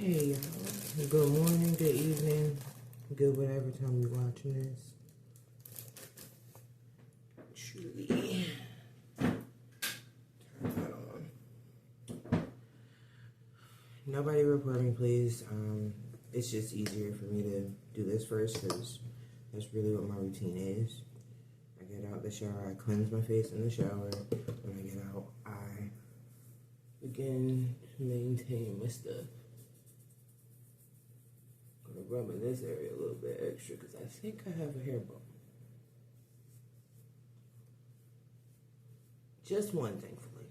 Hey y'all, good morning, good evening, good whatever time you're watching this. Truly, turn that on. Nobody report me, please. It's just easier for me to do this first because that's really what my routine is. I get out the shower, I cleanse my face in the shower. When I get out, I begin to maintain my stuff. I'm gonna rub in this area a little bit extra because I think I have a hair bump. Just one, thankfully.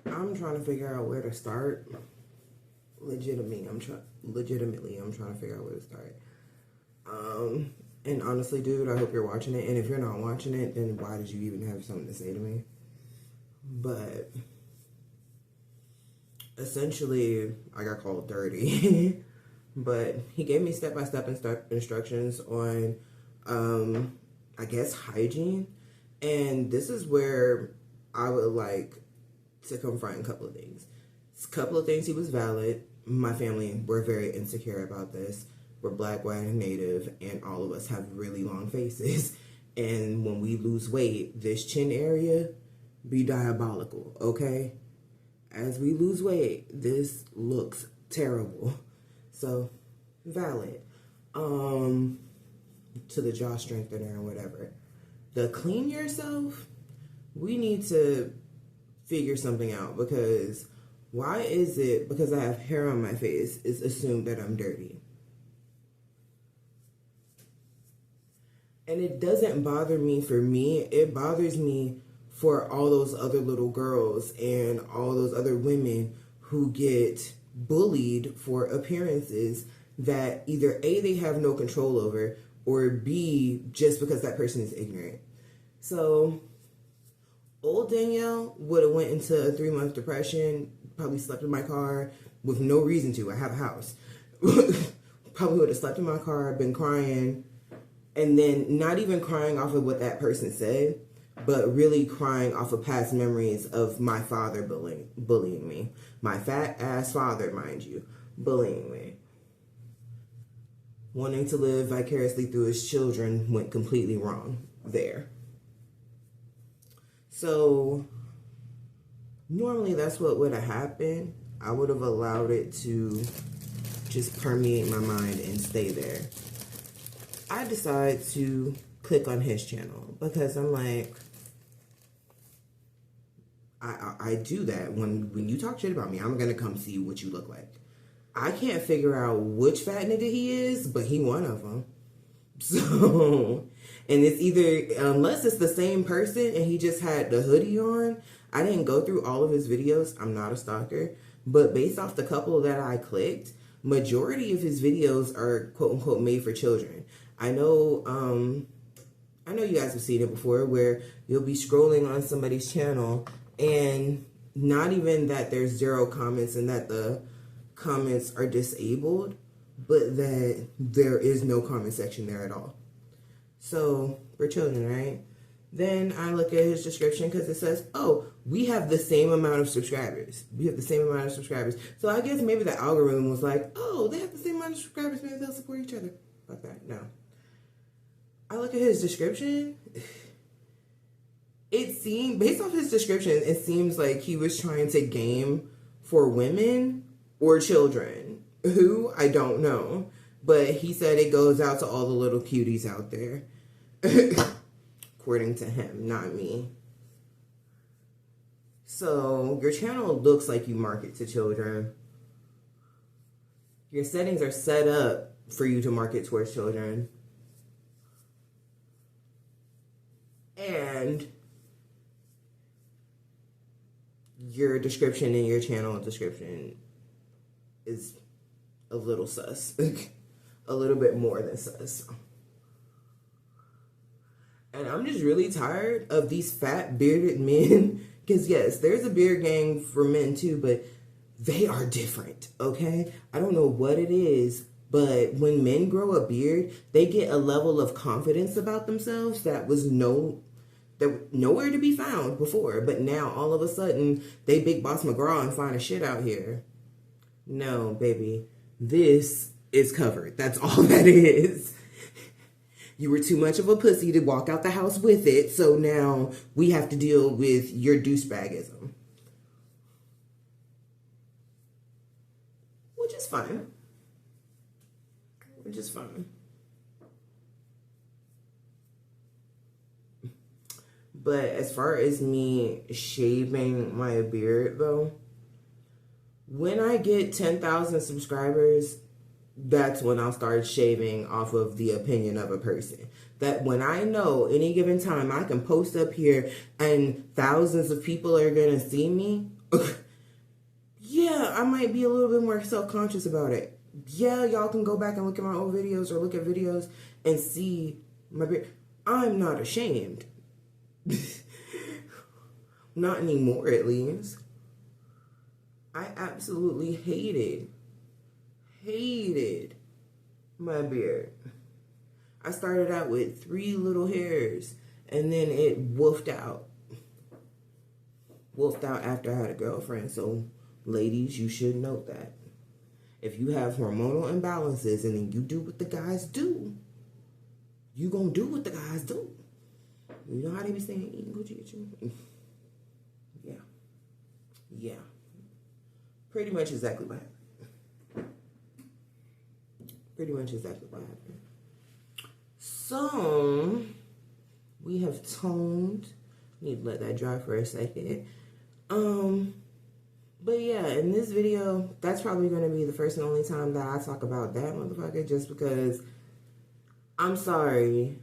I'm trying to figure out where to start. Legitimately, I'm trying to figure out where to start. And honestly, dude, I hope you're watching it. And if you're not watching it, then why did you even have something to say to me? But essentially, I got called dirty. But he gave me step-by-step instructions on, I guess, hygiene. And this is where I would like to confront a couple of things. A couple of things he was valid. My family were very insecure about this. We're black, white, and native, and all of us have really long faces. And when we lose weight, this chin area be diabolical, okay? As we lose weight, this looks terrible. So, valid. To the jaw strengthener or whatever. The clean yourself, we need to figure something out because why is it because I have hair on my face, it's assumed that I'm dirty? And it doesn't bother me for me. It bothers me for all those other little girls and all those other women who get bullied for appearances that either A, they have no control over, or B, just because that person is ignorant. So, old Danielle would have went into a 3-month depression, probably slept in my car with no reason to. I have a house. Probably would have slept in my car, been crying, and then not even crying off of what that person said, but really crying off of past memories of my father bullying me. My fat ass father, mind you, bullying me. Wanting to live vicariously through his children went completely wrong there. So, normally that's what would have happened. I would have allowed it to just permeate my mind and stay there. I decide to click on his channel because I'm like, I do that. When you talk shit about me, I'm going to come see what you look like. I can't figure out which fat nigga he is, but he one of them. So, and it's either, unless it's the same person and he just had the hoodie on. I didn't go through all of his videos. I'm not a stalker. But based off the couple that I clicked, majority of his videos are quote unquote made for children. I know you guys have seen it before where you'll be scrolling on somebody's channel and not even that there's 0 comments and that the comments are disabled, but that there is no comment section there at all. So, for children, right? Then I look at his description because it says, oh, we have the same amount of subscribers. So I guess maybe the algorithm was like, oh, they have the same amount of subscribers. Maybe they'll support each other. Fuck that. No. I look at his description. Based off his description, it seems like he was trying to game for women or children. Who? I don't know. But he said it goes out to all the little cuties out there. According to him, not me. So, your channel looks like you market to children. Your settings are set up for you to market towards children. And your description in your channel description is a little sus. A little bit more than sus. And I'm just really tired of these fat bearded men. Because yes, there's a beard gang for men too, but they are different, okay? I don't know what it is, But when men grow a beard, they get a level of confidence about themselves that was nowhere to be found before. But now all of a sudden they Big Boss McGraw and fine as shit out here. No, baby, this is covered. That's all that is. You were too much of a pussy to walk out the house with it, so now we have to deal with your douchebagism. Which is fine. Which is fine. But as far as me shaving my beard, though, when I get 10,000 subscribers, that's when I'll start shaving off of the opinion of a person. That when I know any given time I can post up here and thousands of people are going to see me, yeah, I might be a little bit more self-conscious about it. Yeah, y'all can go back and look at my old videos or look at videos and see my beard. I'm not ashamed. Not anymore, at least. I absolutely hated my beard. I started out with 3 little hairs and then it wolfed out. Wolfed out after I had a girlfriend. So, ladies, you should note that. If you have hormonal imbalances and then you do what the guys do, you gonna do what the guys do. You know how they be saying, eating Gucci at you? Yeah. Yeah. Pretty much exactly what happened. Pretty much exactly what happened. So, we have toned. Need to let that dry for a second. But yeah, in this video, that's probably going to be the first and only time that I talk about that motherfucker, just because, I'm sorry,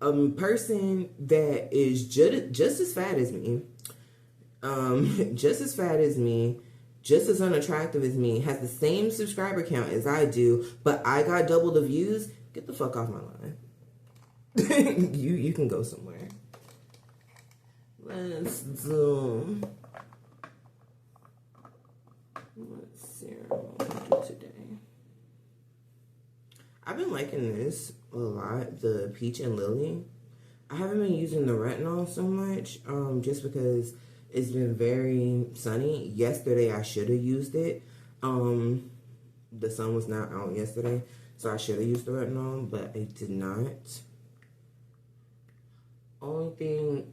a person that is just as fat as me, just as fat as me, just as unattractive as me, has the same subscriber count as I do, but I got double the views, get the fuck off my line. You can go somewhere. Let's do... What serum I'll do today? I've been liking this a lot, the Peach and Lily. I haven't been using the retinol so much, just because it's been very sunny. Yesterday I should have used it. The sun was not out yesterday, so I should have used the retinol, but I did not. Only thing,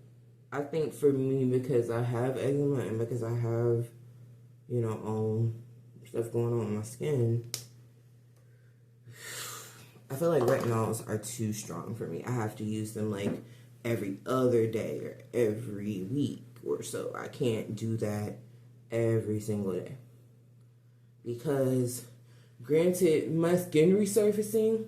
I think for me, because I have eczema and because I have, you know, stuff going on with my skin, I feel like retinols are too strong for me. I have to use them like every other day or every week or so. I can't do that every single day. Because, granted, my skin resurfacing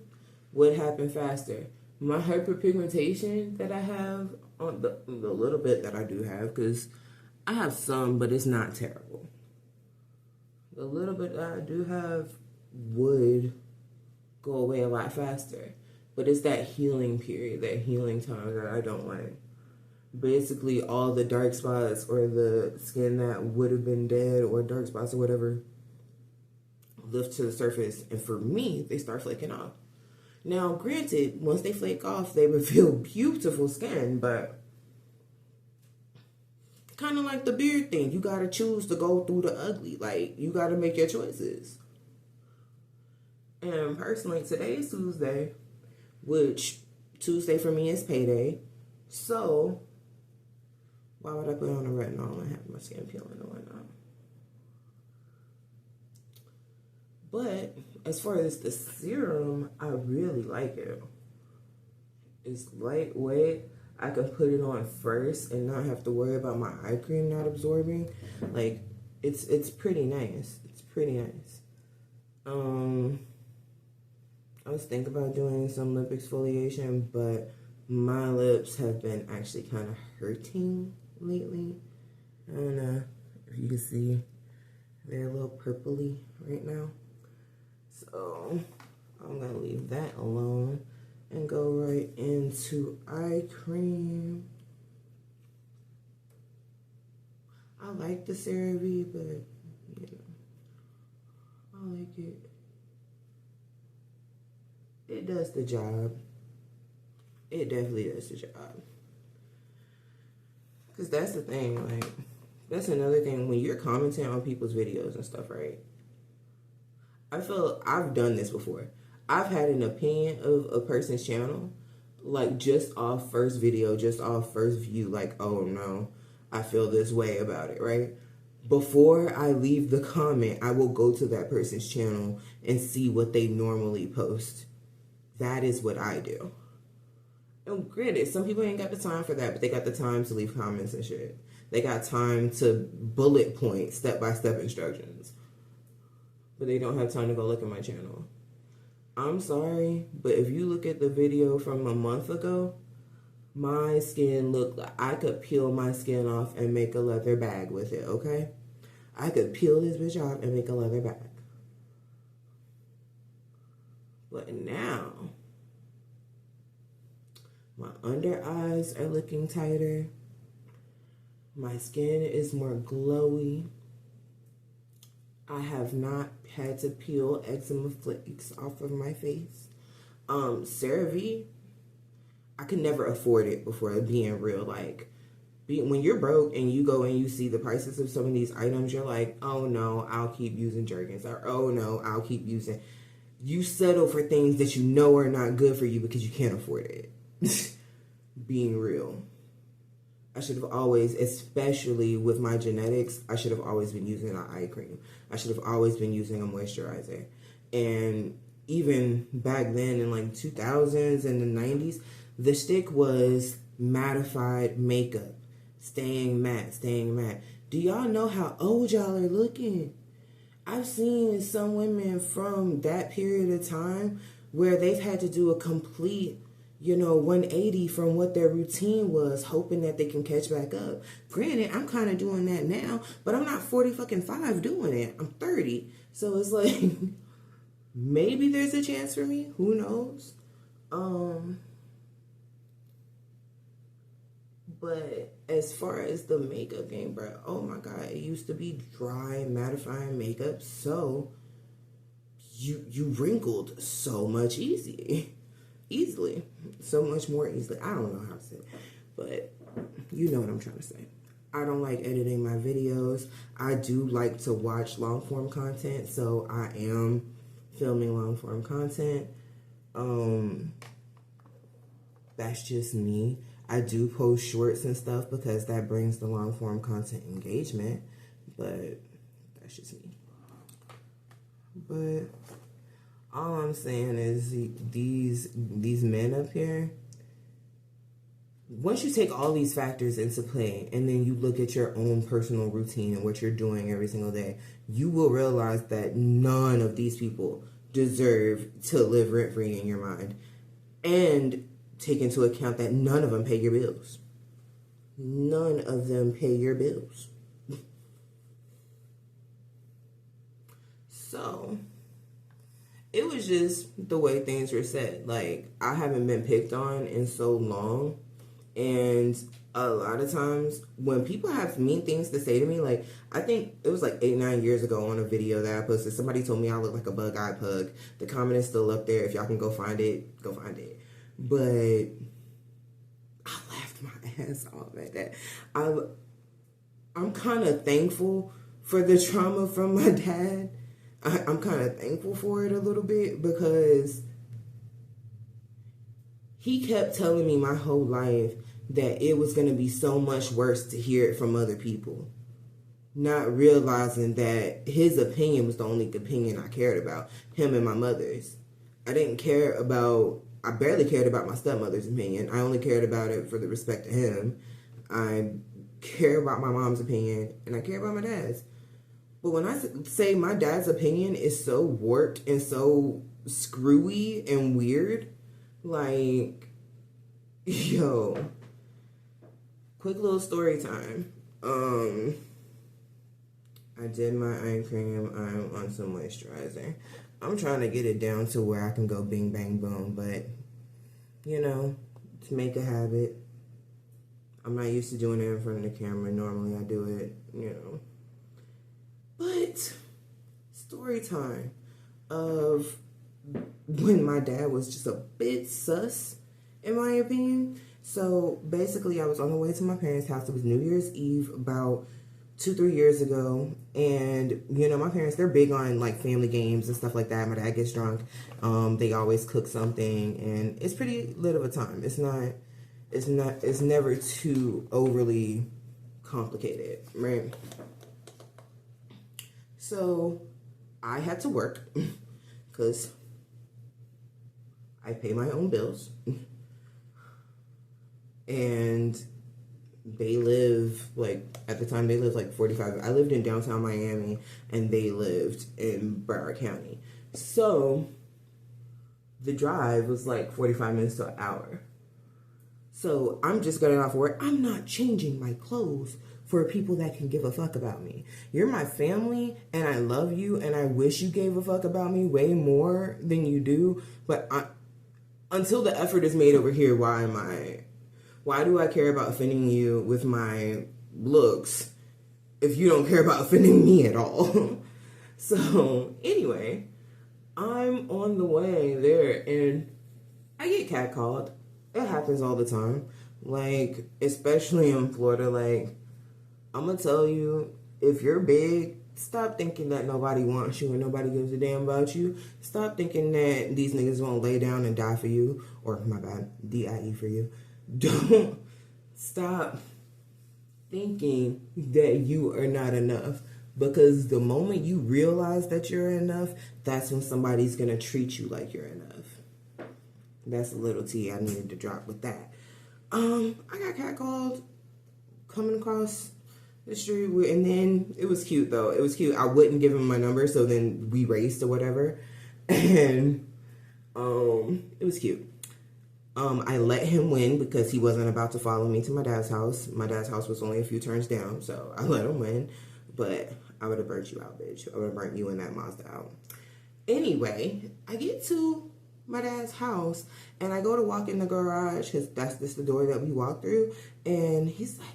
would happen faster. My hyperpigmentation that I have, on the little bit that I do have, because I have some, but it's not terrible. The little bit that I do have would go away a lot faster. But it's that healing period, that healing time that I don't like. Basically, all the dark spots or the skin that would have been dead or dark spots or whatever lift to the surface. And for me, they start flaking off. Now, granted, once they flake off, they reveal beautiful skin, but kind of like the beard thing. You got to choose to go through the ugly. Like, you got to make your choices. And personally, today's Tuesday, which Tuesday for me is payday. So, why would I put on a retinol and have my skin peeling and whatnot? But, as far as the serum, I really like it. It's lightweight. I can put it on first and not have to worry about my eye cream not absorbing. Like, it's pretty nice. It's pretty nice. I was thinking about doing some lip exfoliation, but my lips have been actually kind of hurting lately. I don't know if you can see, they're a little purpley right now. So I'm gonna leave that alone and go right into eye cream. I like the CeraVe, but you know, I like it. it does the job. It definitely does the job. Because that's the thing, like, that's another thing. When you're commenting on people's videos and stuff, right? I feel I've done this before. I've had an opinion of a person's channel, like, just off first video, just off first view, like, oh no, I feel this way about it, right? Before I leave the comment, I will go to that person's channel and see what they normally post. That is what I do. And granted, some people ain't got the time for that, but they got the time to leave comments and shit. They got time to bullet point, step-by-step instructions. But they don't have time to go look at my channel. I'm sorry, but if you look at the video from a month ago, my skin looked like I could peel my skin off and make a leather bag with it, okay? I could peel this bitch off and make a leather bag. But now, my under eyes are looking tighter. My skin is more glowy. I have not had to peel eczema flakes off of my face. CeraVe, I could never afford it before, being real. Like, when you're broke and you go and you see the prices of some of these items, you're like, oh no, I'll keep using Jergens. Or, oh no, I'll keep using. You settle for things that you know are not good for you because you can't afford it. Being real. I should have always, especially with my genetics, I should have always been using an eye cream. I should have always been using a moisturizer. And even back then in like 2000s and the 90s, the stick was mattified makeup. Staying matte, staying matte. Do y'all know how old y'all are looking? I've seen some women from that period of time where they've had to do a complete 180 from what their routine was, hoping that they can catch back up. Granted, I'm kind of doing that now, but I'm not 45 doing it. I'm 30. So it's like, maybe there's a chance for me. Who knows? But as far as the makeup game, bro, oh my God, it used to be dry, mattifying makeup. So you wrinkled so much easily. So much more easily. I don't know how to say it, but you know what I'm trying to say. I don't like editing my videos. I do like to watch long form content, so I am filming long form content. That's just me. I do post shorts and stuff because that brings the long form content engagement, but that's just me. But all I'm saying is these men up here, once you take all these factors into play and then you look at your own personal routine and what you're doing every single day, you will realize that none of these people deserve to live rent-free in your mind. And take into account that none of them pay your bills. None of them pay your bills. So it was just the way things were said. Like, I haven't been picked on in so long. And a lot of times when people have mean things to say to me, like, I think it was like 8-9 years ago on a video that I posted, somebody told me I look like a bug-eyed pug. The comment is still up there. If y'all can go find it, go find it. But I laughed my ass off at that. I'm kind of thankful for the trauma from my dad. I'm kind of thankful for it a little bit because he kept telling me my whole life that it was going to be so much worse to hear it from other people. Not realizing that his opinion was the only opinion I cared about. Him and my mother's. I barely cared about my stepmother's opinion. I only cared about it for the respect of him. I care about my mom's opinion, and I care about my dad's. But when I say my dad's opinion is so warped and so screwy and weird, like, yo, quick little story time. I did my eye cream. I'm on some moisturizer. I'm trying to get it down to where I can go bing, bang, boom. But, to make a habit. I'm not used to doing it in front of the camera. Normally I do it, But, story time of when my dad was just a bit sus, in my opinion. So basically, I was on the way to my parents' house. It was New Year's Eve about 2-3 years ago, and you know, my parents, they're big on like family games and stuff like that. My dad gets drunk. They always cook something, and it's pretty lit of a time. It's never too overly complicated, right? So I had to work because I pay my own bills, and they live like, at the time they lived like 45. I lived in downtown Miami and they lived in Broward County. So the drive was like 45 minutes to an hour. So I'm just getting off work. I'm not changing my clothes for people that can give a fuck about me. You're my family and I love you and I wish you gave a fuck about me way more than you do. But until the effort is made over here, why do I care about offending you with my looks if you don't care about offending me at all? So anyway, I'm on the way there and I get catcalled. It happens all the time. Like, especially in Florida, like, I'm gonna tell you, if you're big, stop thinking that nobody wants you and nobody gives a damn about you. Stop thinking that these niggas won't lay down and die for you. Or, my bad, D-I-E for you. Don't stop thinking that you are not enough. Because the moment you realize that you're enough, that's when somebody's gonna treat you like you're enough. That's a little tea I needed to drop with that. I got catcalled coming across the street, and then it was cute though. It was cute. I wouldn't give him my number, so then we raced or whatever, and it was cute. I let him win because he wasn't about to follow me to my dad's house. My dad's house was only a few turns down, so I let him win. But I would have burnt you out, bitch. I would have burnt you and that Mazda out. Anyway, I get to my dad's house and I go to walk in the garage because that's just the door that we walk through, and he's like,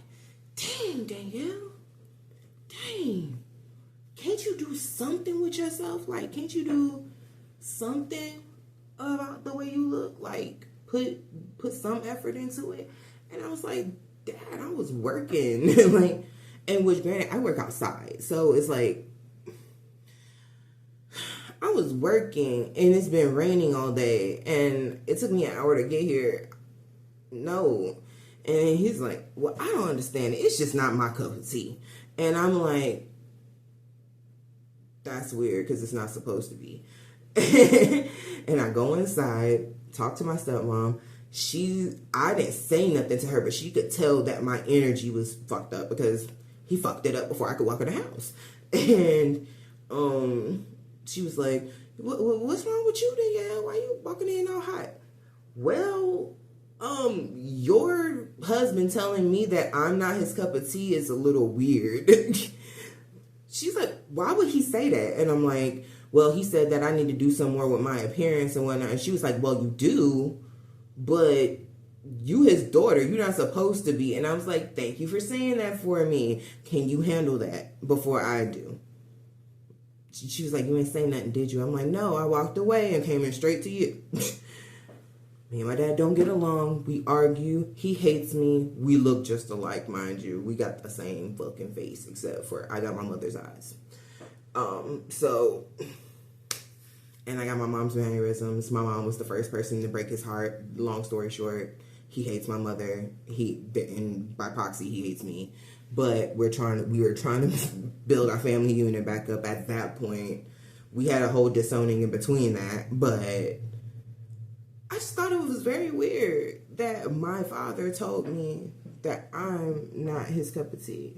dang, Danielle, dang, can't you do something with yourself? Like, can't you do something about the way you look? Like, put some effort into it. And I was like, Dad, I was working. Like, and which, granted, I work outside, so it's like, I was working and it's been raining all day and it took me an hour to get here. No. And he's like, well, I don't understand it. It's just not my cup of tea. And I'm like, that's weird because it's not supposed to be. And I go inside, talk to my stepmom. I didn't say nothing to her, but she could tell that my energy was fucked up because he fucked it up before I could walk in the house. And, she was like, what's wrong with you, Danielle? Why you walking in all hot? Well, your husband telling me that I'm not his cup of tea is a little weird. She's like, why would he say that? And I'm like, well, he said that I need to do some more with my appearance and whatnot. And she was like, well, you do, but you his daughter, you're not supposed to be. And I was like, thank you for saying that for me. Can you handle that before I do? She was like, you ain't saying nothing, did you? I'm like, no, I walked away and came in straight to you. Me and my dad don't get along. We argue. He hates me. We look just alike, mind you. We got the same fucking face, except for I got my mother's eyes. And I got my mom's mannerisms. My mom was the first person to break his heart. Long story short, he hates my mother. And by proxy, he hates me. But we were trying to build our family unit back up at that point. We had a whole disowning in between that, but I just thought it was very weird that my father told me that I'm not his cup of tea.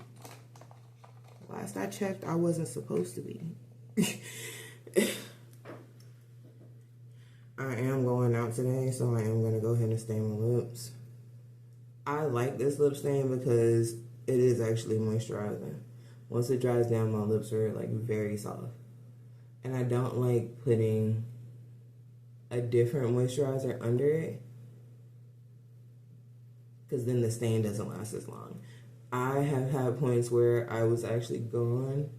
Last I checked, I wasn't supposed to be. I am going out today, so I am going to go ahead and stain my lips. I like this lip stain because it is actually moisturizing. Once it dries down, my lips are like very soft. And I don't like putting a different moisturizer under it because then the stain doesn't last as long. I have had points where I was actually gone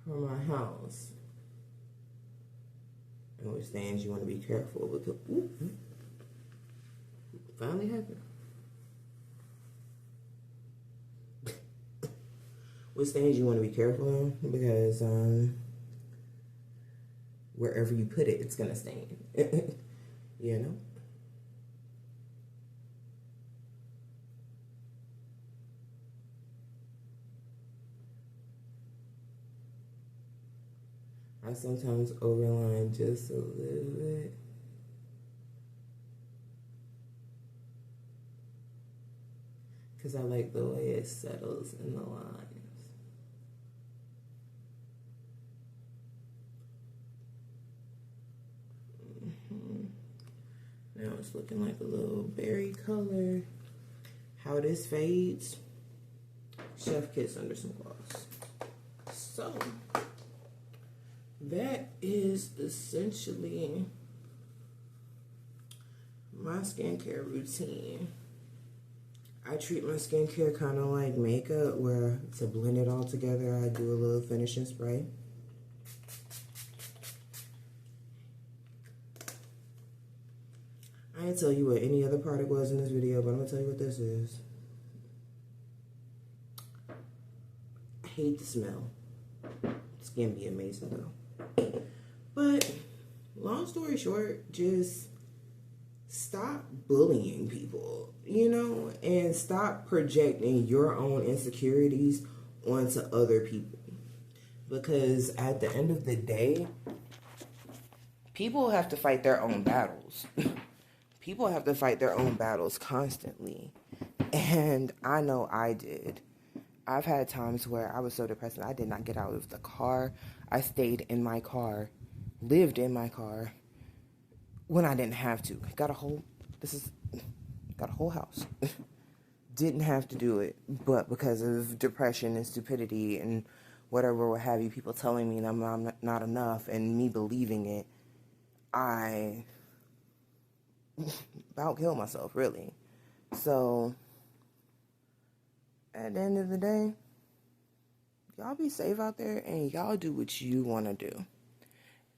from my house And which things you want to be careful because, finally happened. Which things you want to be careful in because wherever you put it, it's gonna stain. You know. I sometimes overline just a little bit. Because I like the way it settles in the lines. Now it's looking like a little berry color. How this fades, chef kiss under some gloss. So that is essentially my skincare routine. I treat my skincare kind of like makeup, where to blend it all together, I do a little finishing spray. I didn't tell you what any other product was in this video, but I'm going to tell you what this is. I hate the smell. It's going to be amazing though. But long story short, just stop bullying people, you know, and stop projecting your own insecurities onto other people. Because at the end of the day, people have to fight their own battles. People have to fight their own battles constantly. And I know I did. I've had times where I was so depressed and I did not get out of the car. I stayed in my car, lived in my car when I didn't have to. Got a whole house. Didn't have to do it, but because of depression and stupidity and whatever, what have you, people telling me I'm not enough and me believing it, I about killed myself, really. So at the end of the day, y'all be safe out there and y'all do what you want to do.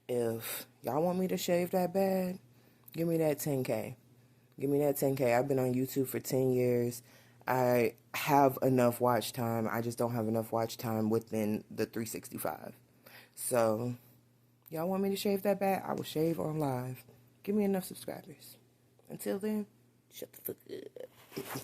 If y'all want me to shave that bad, give me that 10K. Give me that 10K. I've been on YouTube for 10 years. I have enough watch time. I just don't have enough watch time within the 365. So, y'all want me to shave that bad? I will shave on live. Give me enough subscribers. Until then, shut the fuck up.